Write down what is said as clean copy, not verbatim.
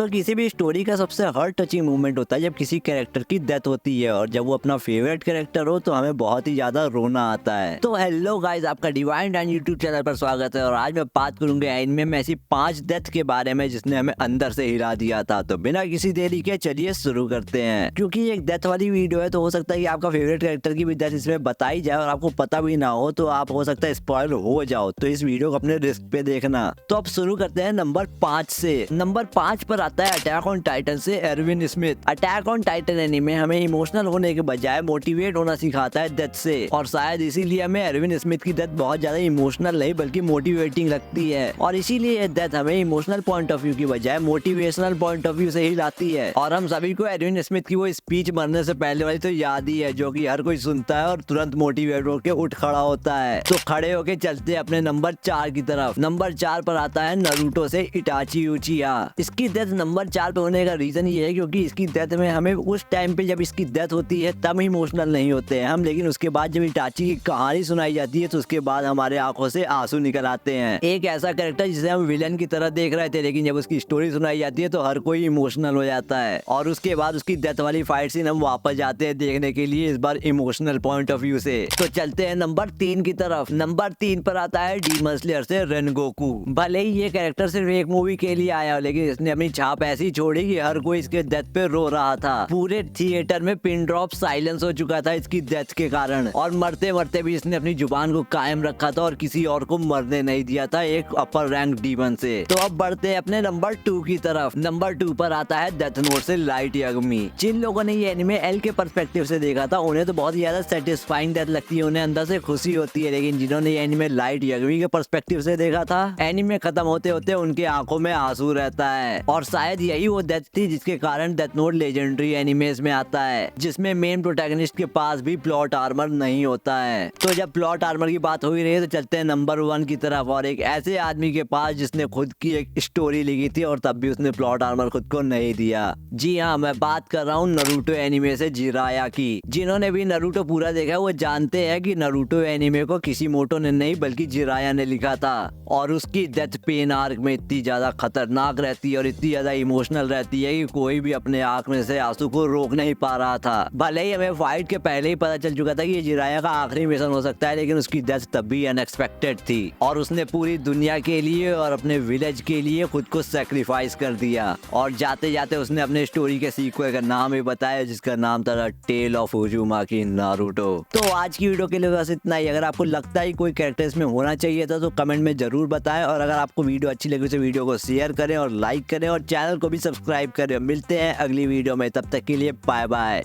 दोस्तों किसी भी स्टोरी का सबसे हार्ट टचिंग मोमेंट होता है जब किसी कैरेक्टर की डेथ होती है, और जब वो अपना फेवरेट कैरेक्टर हो तो हमें बहुत ही ज्यादा रोना आता है। तो हेलो गाइस, आपका डिवाइन डैन यूट्यूब चैनल पर स्वागत है। और आज मैं बात करूंगा एनिमे में ऐसी 5 डेथ के बारे में जिसने हमें अंदर से हिला दिया था। तो बिना किसी देरी के चलिए शुरू करते हैं। क्योंकि एक डेथ वाली वीडियो है तो हो सकता है कि आपका फेवरेट कैरेक्टर की भी डेथ इसमें बताई जाए और आपको पता भी ना हो, तो आप हो सकता है स्पॉइल हो जाओ। तो इस वीडियो को अपने रिस्क पे देखना। तो अब शुरू करते हैं नंबर 5 से। नंबर 5 पर आता है अटैक ऑन टाइटन से Irwin Smith. Attack on Titan anime हमें इमोशनल होने के बजाय मोटिवेट होना सिखाता है डेथ से, और शायद इसीलिए हमें एरविन स्मिथ की डेथ बहुत ज्यादा इमोशनल नहीं बल्कि मोटिवेटिंग लगती है। और इसीलिए ये डेथ हमें इमोशनल पॉइंट ऑफ व्यू की बजाय मोटिवेशनल पॉइंट ऑफ व्यू से ही लाती है। और हम सभी को एरविन स्मिथ की वो स्पीच मरने से पहले वाली तो याद ही है, जो कि हर कोई सुनता है और तुरंत मोटिवेट होकर उठ खड़ा होता है। तो खड़े होके चलते हैं अपने नंबर 4 की तरफ। नंबर 4 पर आता है नारुतो से इटाची उचिहा। इसकी डेथ नंबर 4 पे होने का रीजन ये है क्योंकि इसकी डेथ में हमें उस टाइम पे जब इसकी डेथ होती है तब इमोशनल नहीं होते हैं हम, लेकिन उसके बाद जब इटाची की कहानी सुनाई जाती है तो उसके बाद हमारे आंखों से आंसू निकल आते हैं। एक ऐसा कैरेक्टर जिसे हम विलन की तरह देख रहे थे, लेकिन जब उसकी स्टोरी सुनाई जाती है तो हर कोई इमोशनल हो जाता है। और उसके बाद उसकी डेथ वाली फाइट सीन हम वापस जाते हैं देखने के लिए, इस बार इमोशनल पॉइंट ऑफ व्यू से। तो चलते हैं नंबर 3 की तरफ। नंबर 3 पर आता है डीमन स्लेयर से रेनगोकू। भले ही ये कैरेक्टर सिर्फ एक मूवी के लिए आया, लेकिन इसने अपनी छाप ऐसी छोड़ी कि हर कोई इसके डेथ पे रो रहा था। पूरे थिएटर में पिन ड्रॉप साइलेंस हो चुका था इसकी डेथ के कारण, और मरते मरते भी इसने अपनी जुबान को कायम रखा था और किसी और को मरने नहीं दिया था एक अपर रैंक डीमन से। तो अब बढ़ते हैं अपने नंबर 2 की तरफ। नंबर 2 पर आता है डेथ नोट से लाइट यागमी। जिन लोगों ने ये एनिमे एल के पर्सपेक्टिव से देखा था उन्हें तो बहुत ज्यादा सेटिस्फाइंग डेथ लगती है, उन्हें अंदर से खुशी होती है। लेकिन जिन्होंने ये एनिमे लाइट यागमी के पर्सपेक्टिव से देखा था, एनिमे खत्म होते होते उनके आंखों में आंसू रहता है। और शायद यही वो डेथ थी जिसके कारण डेथ नोट लेजेंडरी एनिमेस में आता है, जिसमें मेन प्रोटैगनिस्ट के पास भी प्लॉट आर्मर नहीं होता है। तो जब प्लॉट आर्मर की बात हो ही रही है तो चलते हैं नंबर 1 की तरफ, और एक ऐसे आदमी के पास जिसने खुद की एक स्टोरी लिखी थी और तब भी उसने प्लॉट आर्मर खुद को नहीं दिया। जी हाँ, मैं बात कर रहा हूँ नारुतो एनिमे से जिराया की। जिन्होंने भी नारुतो पूरा देखा वो जानते हैं कि नारुतो एनिमे को किशिमोटो ने नहीं बल्कि जिराया ने लिखा था। और उसकी डेथ पेन आर्क में इतनी ज्यादा खतरनाक रहती है और इतनी ज्यादा इमोशनल रहती है कि कोई भी अपने आंख में से आंसू को रोक नहीं पा रहा था। भले ही हमें फाइट के पहले ही पता चल चुका था कि ये जिराया का आखिरी मिशन हो सकता है, लेकिन उसकी डेथ तब भी अनएक्सपेक्टेड थी और उसने पूरी दुनिया के लिए और अपने विलेज के लिए खुद को सेक्रीफाइस कर दिया। और जाते जाते उसने अपने स्टोरी के सीक्वल का नाम भी बताया, जिसका नाम था टेल ऑफ उजुमाकी नारुतो। तो आज की वीडियो के लिए बस इतना ही। अगर आपको लगता है कोई कैरेक्टर इसमें होना चाहिए था तो कमेंट में जरूर बताएं, और अगर आपको वीडियो अच्छी लगी तो वीडियो को शेयर करें और लाइक करें और चैनल को भी सब्सक्राइब करें। मिलते हैं अगली वीडियो में, तब तक के लिए बाय बाय।